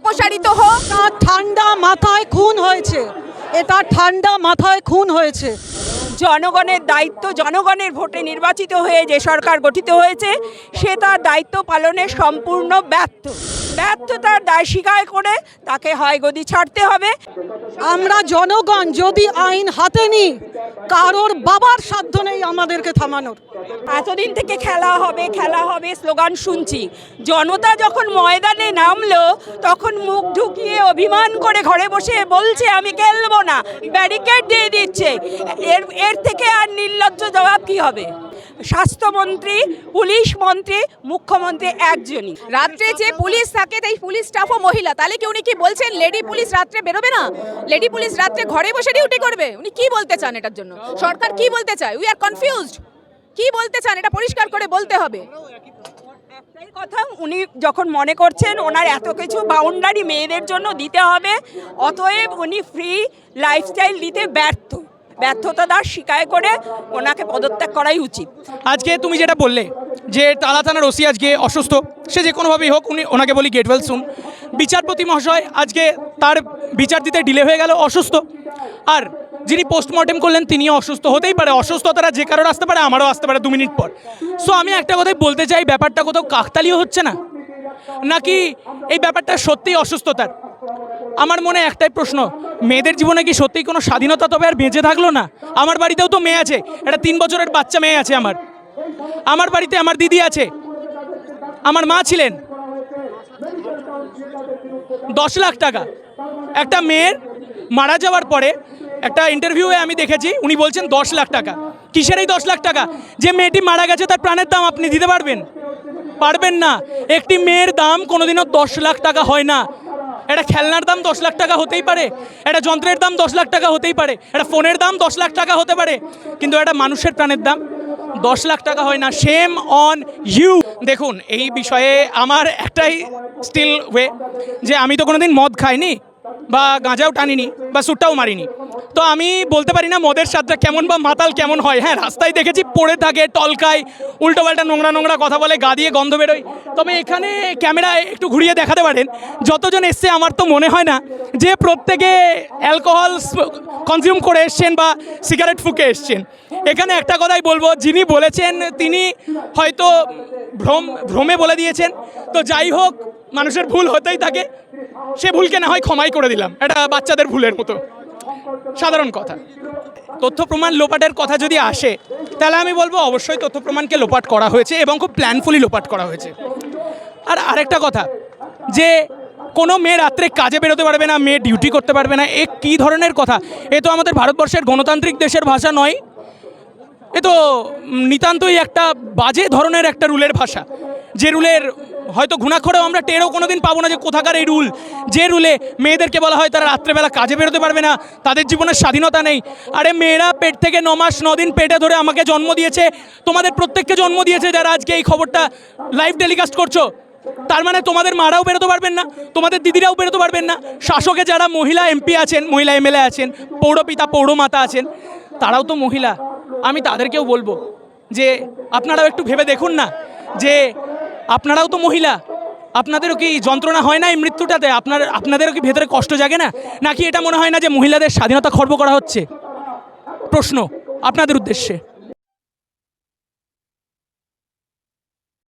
অপসারিত হোক। ঠান্ডা মাথায় খুন হয়েছে, এটা ঠান্ডা মাথায় খুন হয়েছে। জনগণের দায়িত্ব, জনগণের ভোটে নির্বাচিত হয়ে যে সরকার গঠিত হয়েছে সে তার দায়িত্ব পালনে সম্পূর্ণ ব্যর্থতার দায় স্বীকার করে তাকে হয় গদি ছাড়তে হবে। আমরা জনগণ যদি আইন হাতে নিই, কারোর বাবার সাধ্য নেই আমাদেরকে থামানোর। এতদিন থেকে খেলা হবে স্লোগান শুনছি, জনতা যখন ময়দানে নামলো তখন মুখ ঢুকিয়ে অভিমান করে ঘরে বসে বলছে আমি খেলবো না, ব্যারিকেড দিয়ে দিচ্ছে। এর থেকে আর নির্লজ্জ জবাব কি হবে? স্বাস্থ্যমন্ত্রী, পুলিশ মন্ত্রী, মুখ্যমন্ত্রী একজনই। রাত্রে যে পুলিশ থাকে তাই পুলিশ স্টাফও মহিলা, তাহলে কি উনি কি বলছেন লেডি পুলিশ রাত্রে বেরোবে না? লেডি পুলিশ রাত্রে ঘরে বসে ডিউটি করবে? উনি কি বলতে চান এটার জন্য? সরকার কি বলতে চায়? We are confused. কি বলতে চান এটা পরিষ্কার করে বলতে হবে। একটাই কথা, উনি যখন মনে করছেন ওনার এত কিছু বাউন্ডারি মেয়েদের জন্য দিতে হবে, অতএব উনি ফ্রি লাইফস্টাইল দিতে ব্যর্থতা স্বীকার করে ওনাকে পদত্যাগ করাই উচিত। আজকে তুমি যেটা বললে যে তালা থানার ওসি আজকে অসুস্থ, সে যে কোনোভাবেই হোক ওনাকে বলি গেট ওয়েল সুন। বিচারপতি মহাশয় আজকে তার বিচার দিতে ডিলে হয়ে গেল, অসুস্থ। আর যিনি পোস্টমর্টেম করলেন তিনিও অসুস্থ। হতেই পারে, অসুস্থতারা যে কারোর আসতে পারে, আমারও আসতে পারে 2 মিনিট পর। সো আমি একটা কথাই বলতে চাই, ব্যাপারটা কোথাও কাকতালীয় হচ্ছে না, নাকি এই ব্যাপারটা সত্যিই অসুস্থতার? আমার মনে একটাই প্রশ্ন, মেয়েদের জীবনে কি সত্যিই কোনো স্বাধীনতা তবে আর বেঁচে থাকলো না? আমার বাড়িতেও তো মেয়ে আছে, একটা 3 বছরের বাচ্চা মেয়ে আছে আমার বাড়িতে আমার দিদি আছে, আমার মা ছিলেন। 10 লাখ টাকা একটা মেয়ের মারা যাওয়ার পরে একটা ইন্টারভিউয়ে আমি দেখেছি, উনি বলছেন 10 লাখ টাকা। কিসের এই 10 লাখ টাকা? যে মেয়েটি মারা গেছে তার প্রাণের দাম আপনি দিতে পারবেন না। একটি মেয়ের দাম কোনোদিনও 10 লাখ টাকা হয় না। একটা খেলনার দাম 10 লাখ টাকা হতেই পারে, একটা যন্ত্রের দাম 10 লাখ টাকা হতেই পারে, একটা ফোনের দাম 10 লাখ টাকা হতে পারে, কিন্তু একটা মানুষের প্রাণের দাম 10 লাখ টাকা হয় না। Shame on you. দেখুন, এই বিষয়ে আমার একটাই স্টিল ওয়ে, যে আমি তো কোনোদিন মদ খাইনি বা গাঁজাও টানিনি বা সুটটাও মারিনি, তো আমি বলতে পারি না মদের স্বাদটা কেমন বা মাতাল কেমন হয়। হ্যাঁ, রাস্তায় দেখেছি পড়ে থাকে, টলকায়, উল্টোপাল্টা নোংরা কথা বলে, গা দিয়ে গন্ধ বেরোয়। তবে এখানে ক্যামেরায় একটু ঘুরিয়ে দেখাতে পারেন, যতজন এসছে আমার তো মনে হয় না যে প্রত্যেকে অ্যালকোহল কনজিউম করে এসছেন বা সিগারেট ফুঁকে এসছেন। এখানে একটা কথাই বলবো, যিনি বলেছেন তিনি হয়তো ভ্রমে বলে দিয়েছেন। তো যাই হোক, মানুষের ভুল হতেই থাকে, সে ভুলকে না হয় ক্ষমাই করে দিলাম, এটা বাচ্চাদের ভুলের মতো সাধারণ কথা। তথ্য প্রমাণ লোপাটের কথা যদি আসে, তাহলে আমি বলবো অবশ্যই তথ্য প্রমাণকে লোপাট করা হয়েছে এবং খুব প্ল্যানফুলি লোপাট করা হয়েছে। আর আরেকটা কথা, যে কোনো মেয়ে রাত্রে কাজে বেরোতে পারবে না, মেয়ে ডিউটি করতে পারবে না, এ কী ধরনের কথা? এ তো আমাদের ভারতবর্ষের গণতান্ত্রিক দেশের ভাষা নয়, এ তো নিতান্তই একটা বাজে ধরনের একটা রুলের ভাষা, যে রুলের হয়তো ঘুণাক্ষরেও আমরা টেরও কোনোদিন পাবো না যে কোথাকার এই রুল। যে রুলে মেয়েদেরকে বলা হয় তারা রাত্রেবেলা কাজে বেরোতে পারবে না, তাদের জীবনের স্বাধীনতা নেই। আরে মেয়েরা পেট থেকে 9 মাস 9 দিন পেটে ধরে আমাকে জন্ম দিয়েছে, তোমাদের প্রত্যেককে জন্ম দিয়েছে যারা আজকে এই খবরটা লাইভ টেলিকাস্ট করছো। তার মানে তোমাদের মারাও বেরোতে পারবেন না, তোমাদের দিদিরাও বেরোতে পারবেন না। শাসকে যারা মহিলা এমপি আছেন, মহিলা এমএলএ আছেন, পৌরপিতা পৌরমাতা আছেন, তারাও তো মহিলা। আমি তাদেরকেও বলবো যে আপনারাও একটু ভেবে দেখুন না, যে আপনারাও তো মহিলা, আপনাদেরও কি যন্ত্রণা হয় না এই মৃত্যুটাতে? আপনাদেরও কি ভেতরে কষ্ট জাগে না? নাকি এটা মনে হয় না যে মহিলাদের স্বাধীনতা খর্ব করা হচ্ছে? প্রশ্ন আপনাদের উদ্দেশ্যে।